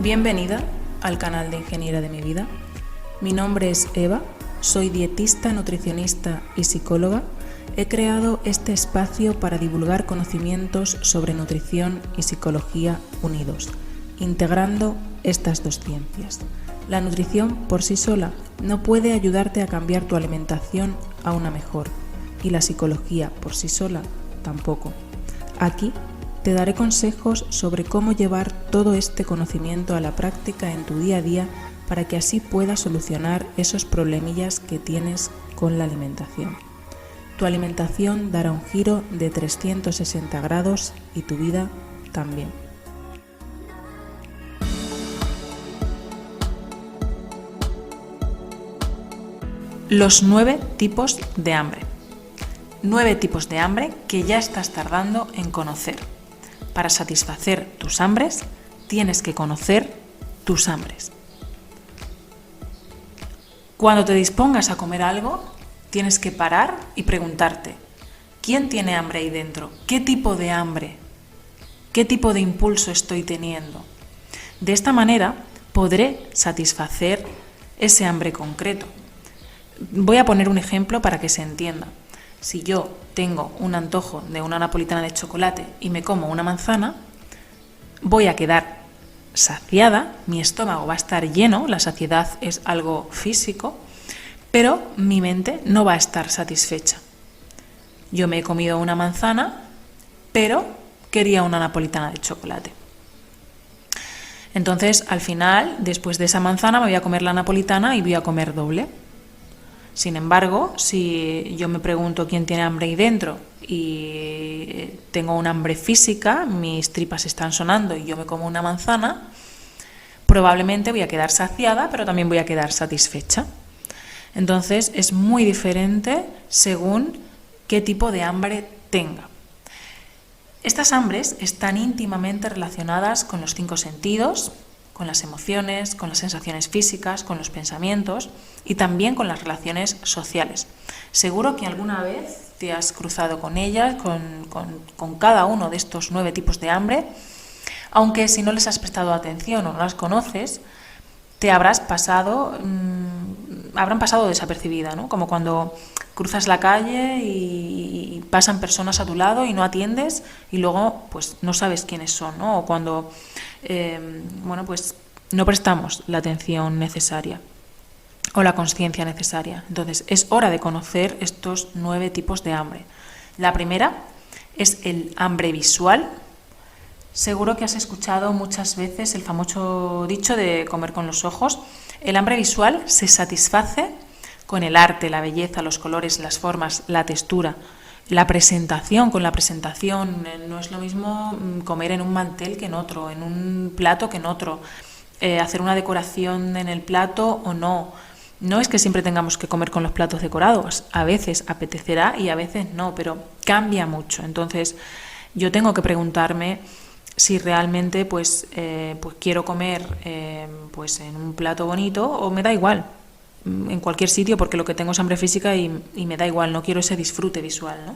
Bienvenida al canal de Ingeniera de mi Vida. Mi nombre es Eva, soy dietista, nutricionista y psicóloga. He creado este espacio para divulgar conocimientos sobre nutrición y psicología unidos, integrando estas dos ciencias. La nutrición por sí sola no puede ayudarte a cambiar tu alimentación a una mejor, y la psicología por sí sola tampoco. Aquí te daré consejos sobre cómo llevar todo este conocimiento a la práctica en tu día a día para que así puedas solucionar esos problemillas que tienes con la alimentación. Tu alimentación dará un giro de 360 grados y tu vida también. Los 9 tipos de hambre. 9 tipos de hambre que ya estás tardando en conocer. Para satisfacer tus hambres, tienes que conocer tus hambres. Cuando te dispongas a comer algo, tienes que parar y preguntarte: ¿quién tiene hambre ahí dentro? ¿Qué tipo de hambre? ¿Qué tipo de impulso estoy teniendo? De esta manera podré satisfacer ese hambre concreto. Voy a poner un ejemplo para que se entienda. Si yo tengo un antojo de una napolitana de chocolate y me como una manzana, voy a quedar saciada, mi estómago va a estar lleno, la saciedad es algo físico, pero mi mente no va a estar satisfecha. Yo me he comido una manzana, pero quería una napolitana de chocolate. Entonces, al final, después de esa manzana, me voy a comer la napolitana y voy a comer doble. Sin embargo, si yo me pregunto quién tiene hambre ahí dentro y tengo un hambre física, mis tripas están sonando y yo me como una manzana, probablemente voy a quedar saciada, pero también voy a quedar satisfecha. Entonces, es muy diferente según qué tipo de hambre tenga. Estas hambres están íntimamente relacionadas con los 5 sentidos, con las emociones, con las sensaciones físicas, con los pensamientos y también con las relaciones sociales. Seguro que alguna vez te has cruzado con ellas, con cada uno de estos 9 tipos de hambre, aunque si no les has prestado atención o no las conoces, te habrán pasado desapercibida, ¿no? Como cuando cruzas la calle y pasan personas a tu lado y no atiendes y luego pues no sabes quiénes son, ¿no? O cuando pues no prestamos la atención necesaria o la consciencia necesaria. Entonces es hora de conocer estos 9 tipos de hambre. La primera es el hambre visual. Seguro que has escuchado muchas veces el famoso dicho de comer con los ojos. El hambre visual se satisface con el arte, la belleza, los colores, las formas, la textura, la presentación. Con la presentación no es lo mismo comer en un mantel que en otro, en un plato que en otro, hacer una decoración en el plato o no. No es que siempre tengamos que comer con los platos decorados, a veces apetecerá y a veces no, pero cambia mucho. Entonces yo tengo que preguntarme si realmente pues quiero comer en un plato bonito o me da igual, en cualquier sitio, porque lo que tengo es hambre física y me da igual, no quiero ese disfrute visual, ¿no?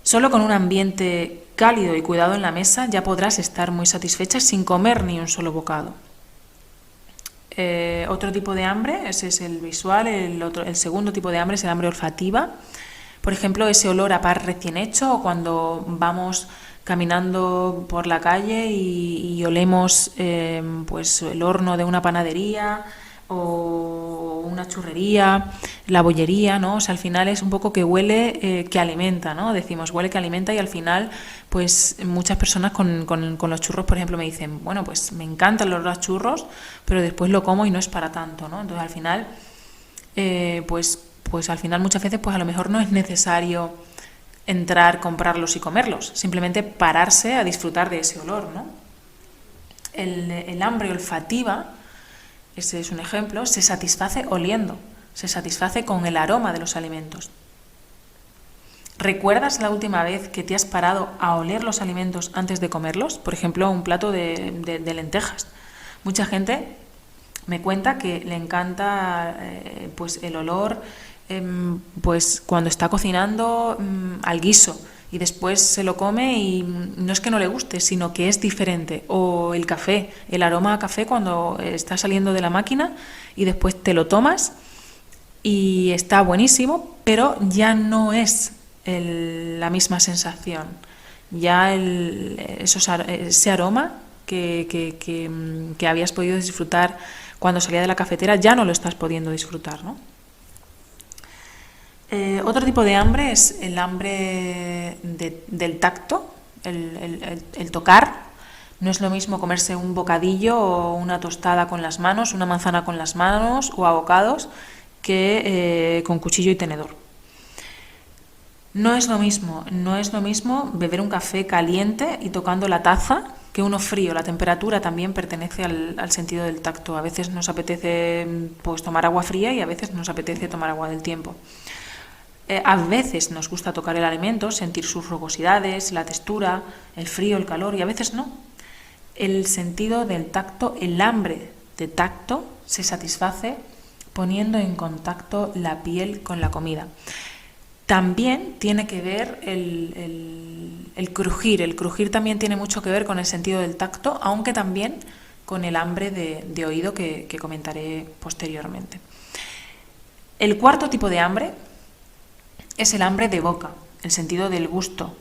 Solo con un ambiente cálido y cuidado en la mesa ya podrás estar muy satisfecha sin comer ni un solo bocado. Otro tipo de hambre, ese es el visual. El segundo tipo de hambre es el hambre olfativa. Por ejemplo, ese olor a pan recién hecho, o cuando vamos caminando por la calle y olemos el horno de una panadería o una churrería, la bollería, ¿no? O sea, al final es un poco que huele, que alimenta, ¿no? Decimos huele que alimenta, y al final pues muchas personas con los churros, por ejemplo, me dicen, bueno, pues me encanta el olor a churros, pero después lo como y no es para tanto, ¿no? Entonces al final pues al final muchas veces pues a lo mejor no es necesario entrar, comprarlos y comerlos, simplemente pararse a disfrutar de ese olor, ¿no? El hambre olfativa, ese es un ejemplo, se satisface oliendo, se satisface con el aroma de los alimentos. ¿Recuerdas la última vez que te has parado a oler los alimentos antes de comerlos? Por ejemplo, un plato de lentejas. Mucha gente me cuenta que le encanta el olor pues cuando está cocinando al guiso y después se lo come y no es que no le guste, sino que es diferente. O el café, el aroma a café cuando está saliendo de la máquina y después te lo tomas y está buenísimo, pero ya no es la misma sensación. Ya ese aroma que habías podido disfrutar cuando salía de la cafetera ya no lo estás pudiendo disfrutar, ¿no? Otro tipo de hambre es el hambre del tacto, el tocar. No es lo mismo comerse un bocadillo o una tostada con las manos, una manzana con las manos o abocados que con cuchillo y tenedor. No es lo mismo beber un café caliente y tocando la taza que uno frío. La temperatura también pertenece al sentido del tacto. A veces nos apetece pues tomar agua fría y a veces nos apetece tomar agua del tiempo. A veces nos gusta tocar el alimento, sentir sus rugosidades, la textura, el frío, el calor, y a veces no. El sentido del tacto, el hambre de tacto, se satisface poniendo en contacto la piel con la comida. También tiene que ver el crujir. El crujir también tiene mucho que ver con el sentido del tacto, aunque también con el hambre de oído que comentaré posteriormente. El cuarto tipo de hambre es el hambre de boca, el sentido del gusto.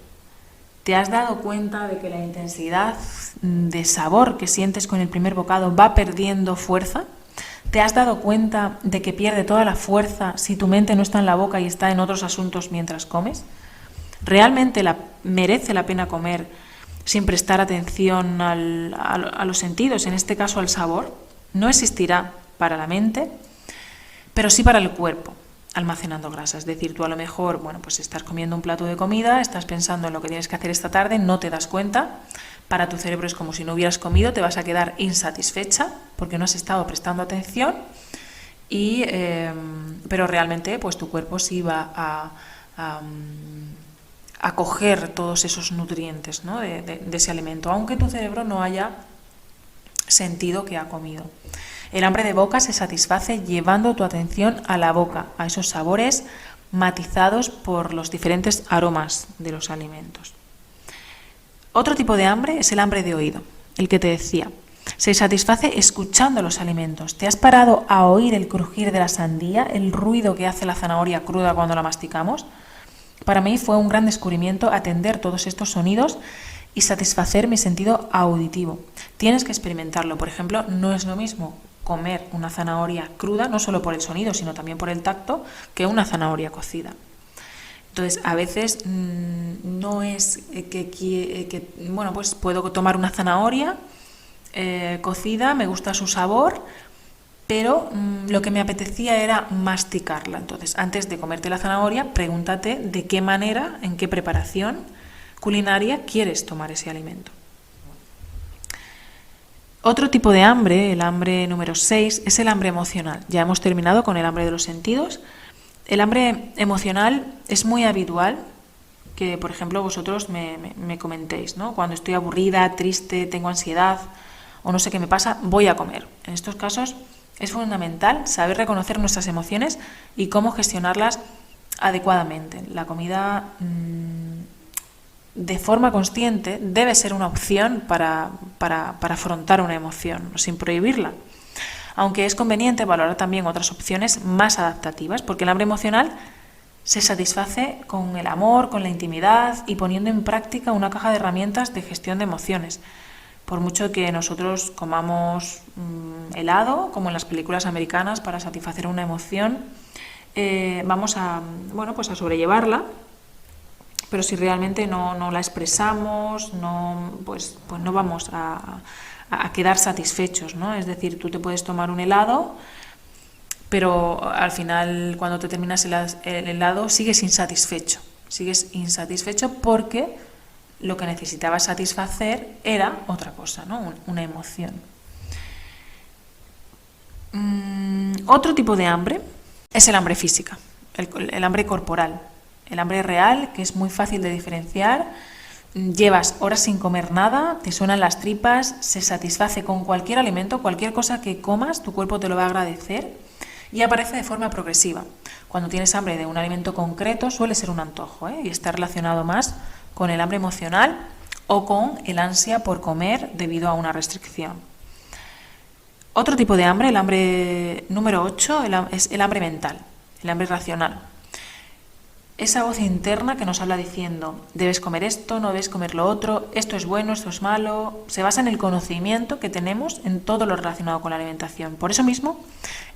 ¿Te has dado cuenta de que la intensidad de sabor que sientes con el primer bocado va perdiendo fuerza? ¿Te has dado cuenta de que pierde toda la fuerza si tu mente no está en la boca y está en otros asuntos mientras comes? ¿Realmente merece la pena comer sin prestar atención a los sentidos, en este caso al sabor? No existirá para la mente, pero sí para el cuerpo, almacenando grasa. Es decir, tú a lo mejor, pues estás comiendo un plato de comida, estás pensando en lo que tienes que hacer esta tarde, no te das cuenta. Para tu cerebro es como si no hubieras comido, te vas a quedar insatisfecha porque no has estado prestando atención, pero realmente pues tu cuerpo sí va a coger todos esos nutrientes, ¿no? de ese alimento, aunque tu cerebro no haya sentido que ha comido. El hambre de boca se satisface llevando tu atención a la boca, a esos sabores matizados por los diferentes aromas de los alimentos. Otro tipo de hambre es el hambre de oído, el que te decía. Se satisface escuchando los alimentos. ¿Te has parado a oír el crujir de la sandía, el ruido que hace la zanahoria cruda cuando la masticamos? Para mí fue un gran descubrimiento atender todos estos sonidos y satisfacer mi sentido auditivo. Tienes que experimentarlo. Por ejemplo, no es lo mismo comer una zanahoria cruda, no solo por el sonido, sino también por el tacto, que una zanahoria cocida. Entonces, a veces no es pues puedo tomar una zanahoria cocida, me gusta su sabor, pero lo que me apetecía era masticarla. Entonces, antes de comerte la zanahoria, pregúntate de qué manera, en qué preparación culinaria quieres tomar ese alimento. Otro tipo de hambre, el hambre número 6, es el hambre emocional. Ya hemos terminado con el hambre de los sentidos. El hambre emocional es muy habitual que, por ejemplo, vosotros me comentéis, ¿no? Cuando estoy aburrida, triste, tengo ansiedad o no sé qué me pasa, voy a comer. En estos casos es fundamental saber reconocer nuestras emociones y cómo gestionarlas adecuadamente. La comida de forma consciente debe ser una opción para afrontar una emoción, sin prohibirla. Aunque es conveniente valorar también otras opciones más adaptativas, porque el hambre emocional se satisface con el amor, con la intimidad y poniendo en práctica una caja de herramientas de gestión de emociones. Por mucho que nosotros comamos helado, como en las películas americanas, para satisfacer una emoción, vamos a sobrellevarla, pero si realmente no la expresamos, pues no vamos a quedar satisfechos, ¿no? Es decir, tú te puedes tomar un helado, pero al final, cuando te terminas el helado, sigues insatisfecho porque lo que necesitabas satisfacer era otra cosa, ¿no? Una emoción. Otro tipo de hambre es el hambre física, el hambre corporal, el hambre real, que es muy fácil de diferenciar. Llevas horas sin comer nada, te suenan las tripas, se satisface con cualquier alimento, cualquier cosa que comas, tu cuerpo te lo va a agradecer y aparece de forma progresiva. Cuando tienes hambre de un alimento concreto suele ser un antojo, y está relacionado más con el hambre emocional o con el ansia por comer debido a una restricción. Otro tipo de hambre, el hambre número 8, es el hambre mental, el hambre racional. Esa voz interna que nos habla diciendo, debes comer esto, no debes comer lo otro, esto es bueno, esto es malo, se basa en el conocimiento que tenemos en todo lo relacionado con la alimentación. Por eso mismo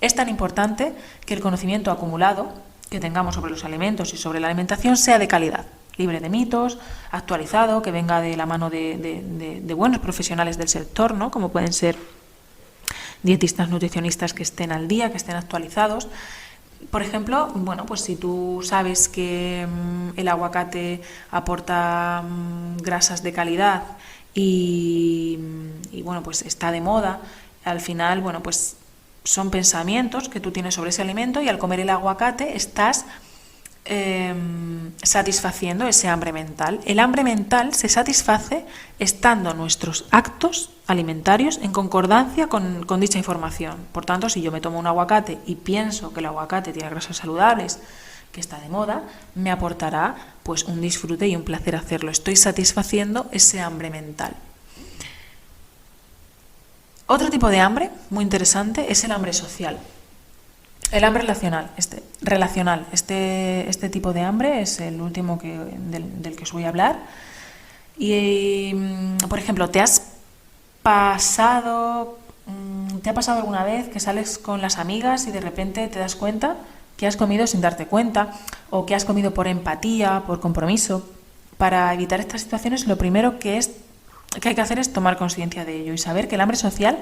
es tan importante que el conocimiento acumulado que tengamos sobre los alimentos y sobre la alimentación sea de calidad, libre de mitos, actualizado, que venga de la mano de buenos profesionales del sector, ¿no? Como pueden ser dietistas, nutricionistas que estén al día, que estén actualizados. Por ejemplo, bueno, pues si tú sabes que el aguacate aporta grasas de calidad y bueno, pues está de moda, al final, bueno, pues son pensamientos que tú tienes sobre ese alimento y al comer el aguacate estás satisfaciendo ese hambre mental. El hambre mental se satisface estando nuestros actos alimentarios en concordancia con dicha información. Por tanto, si yo me tomo un aguacate y pienso que el aguacate tiene grasas saludables, que está de moda, me aportará pues un disfrute y un placer hacerlo. Estoy satisfaciendo ese hambre mental. Otro tipo de hambre muy interesante es el hambre social. El hambre relacional. Este tipo de hambre es el último del que os voy a hablar. Y, por ejemplo, ¿te ha pasado alguna vez que sales con las amigas y de repente te das cuenta que has comido sin darte cuenta o que has comido por empatía, por compromiso? Para evitar estas situaciones, lo primero que hay que hacer es tomar conciencia de ello y saber que el hambre social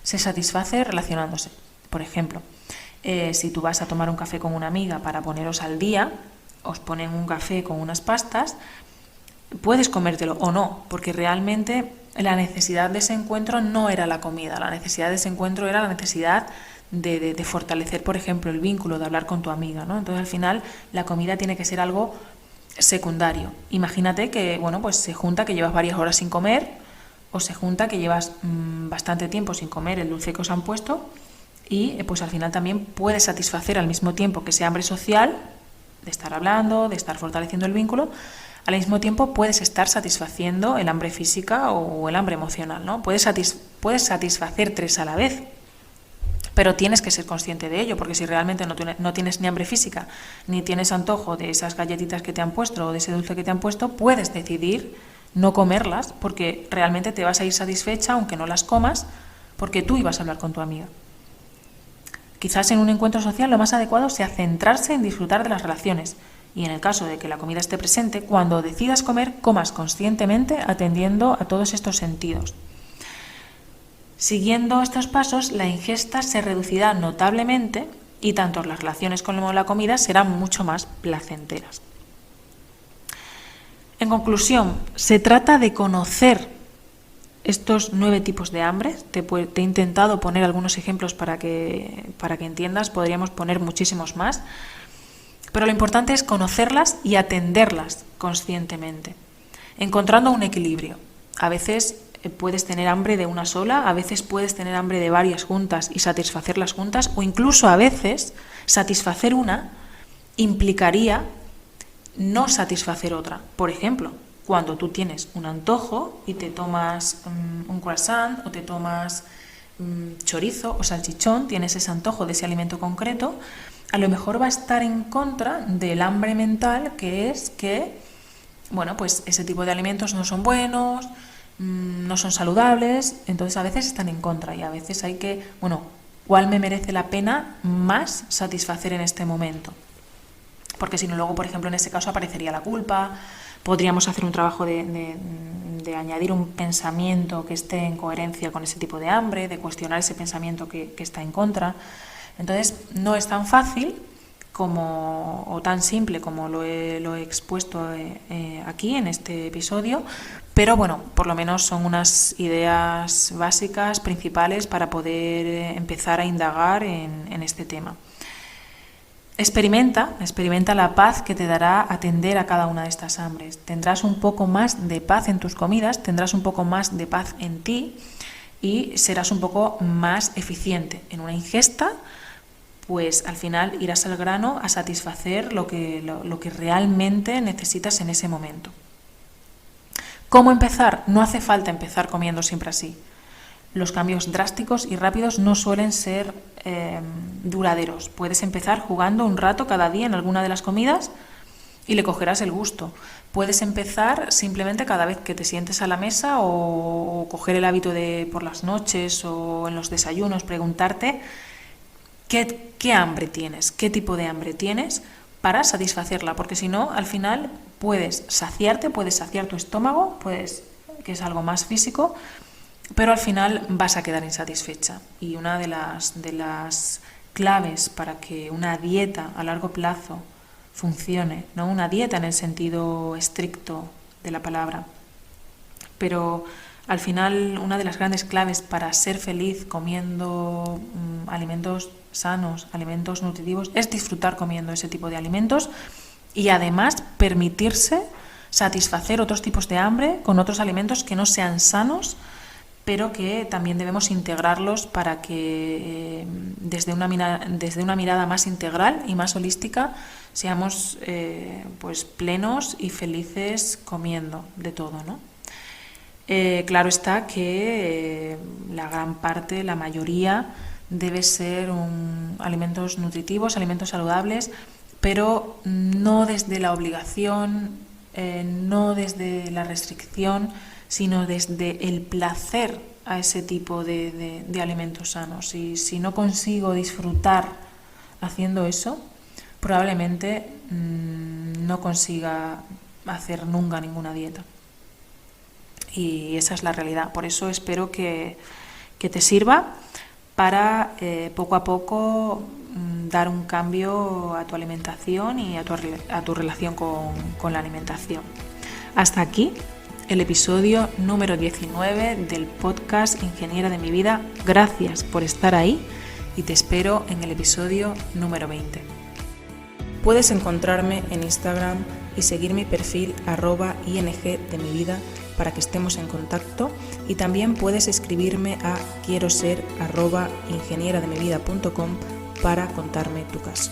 se satisface relacionándose. Por ejemplo, si tú vas a tomar un café con una amiga para poneros al día, os ponen un café con unas pastas, puedes comértelo o no, porque realmente la necesidad de ese encuentro no era la comida, la necesidad de ese encuentro era la necesidad de fortalecer, por ejemplo, el vínculo, de hablar con tu amiga, ¿no? Entonces, al final, la comida tiene que ser algo secundario. Imagínate que, bueno, pues se junta que llevas varias horas sin comer o se junta que llevas bastante tiempo sin comer el dulce que os han puesto y pues al final también puedes satisfacer al mismo tiempo que ese hambre social, de estar hablando, de estar fortaleciendo el vínculo, al mismo tiempo puedes estar satisfaciendo el hambre física o el hambre emocional, ¿no? Puedes satisfacer tres a la vez, pero tienes que ser consciente de ello, porque si realmente no tienes ni hambre física, ni tienes antojo de esas galletitas que te han puesto o de ese dulce que te han puesto, puedes decidir no comerlas, porque realmente te vas a ir satisfecha aunque no las comas, porque tú ibas a hablar con tu amiga. Quizás en un encuentro social lo más adecuado sea centrarse en disfrutar de las relaciones y en el caso de que la comida esté presente, cuando decidas comer, comas conscientemente atendiendo a todos estos sentidos. Siguiendo estos pasos, la ingesta se reducirá notablemente y tanto las relaciones como la comida serán mucho más placenteras. En conclusión, se trata de conocer estos 9 tipos de hambre. Te he intentado poner algunos ejemplos para que entiendas, podríamos poner muchísimos más, pero lo importante es conocerlas y atenderlas conscientemente, encontrando un equilibrio. A veces puedes tener hambre de una sola, a veces puedes tener hambre de varias juntas y satisfacerlas juntas, o incluso a veces satisfacer una implicaría no satisfacer otra. Por ejemplo, cuando tú tienes un antojo y te tomas un croissant o te tomas chorizo o salchichón, tienes ese antojo de ese alimento concreto, a lo mejor va a estar en contra del hambre mental, que es que, bueno, pues ese tipo de alimentos no son buenos, no son saludables, entonces a veces están en contra y a veces hay que, bueno, ¿cuál me merece la pena más satisfacer en este momento? Porque si no, luego, por ejemplo, en ese caso aparecería la culpa. Podríamos hacer un trabajo de añadir un pensamiento que esté en coherencia con ese tipo de hambre, de cuestionar ese pensamiento que está en contra. Entonces, no es tan fácil o tan simple como lo he expuesto aquí en este episodio, pero bueno, por lo menos son unas ideas básicas, principales, para poder empezar a indagar en este tema. Experimenta la paz que te dará atender a cada una de estas hambres. Tendrás un poco más de paz en tus comidas, tendrás un poco más de paz en ti y serás un poco más eficiente en una ingesta. Pues al final irás al grano a satisfacer lo que realmente necesitas en ese momento. ¿Cómo empezar? No hace falta empezar comiendo siempre así. Los cambios drásticos y rápidos no suelen ser duraderos. Puedes empezar jugando un rato cada día en alguna de las comidas y le cogerás el gusto. Puedes empezar simplemente cada vez que te sientes a la mesa o coger el hábito de por las noches o en los desayunos, preguntarte qué hambre tienes, qué tipo de hambre tienes para satisfacerla, porque si no, al final puedes saciarte, puedes saciar tu estómago, que es algo más físico, pero al final vas a quedar insatisfecha. Y una de las claves para que una dieta a largo plazo funcione, no una dieta en el sentido estricto de la palabra, pero al final una de las grandes claves para ser feliz comiendo alimentos sanos, alimentos nutritivos, es disfrutar comiendo ese tipo de alimentos y además permitirse satisfacer otros tipos de hambre con otros alimentos que no sean sanos, pero que también debemos integrarlos para que desde una mirada más integral y más holística seamos pues plenos y felices comiendo de todo, ¿no? Claro está que la gran parte, la mayoría, debe ser alimentos nutritivos, alimentos saludables, pero no desde la obligación, no desde la restricción, sino desde el placer a ese tipo de alimentos sanos. Y si no consigo disfrutar haciendo eso, probablemente no consiga hacer nunca ninguna dieta. Y esa es la realidad. Por eso espero que te sirva para poco a poco dar un cambio a tu alimentación y a tu relación con la alimentación. Hasta aquí el episodio número 19 del podcast Ingeniera de mi vida. Gracias por estar ahí y te espero en el episodio número 20. Puedes encontrarme en Instagram y seguir mi perfil @ing de mi vida para que estemos en contacto, y también puedes escribirme a quieroser@ingenierademivida.com para contarme tu caso.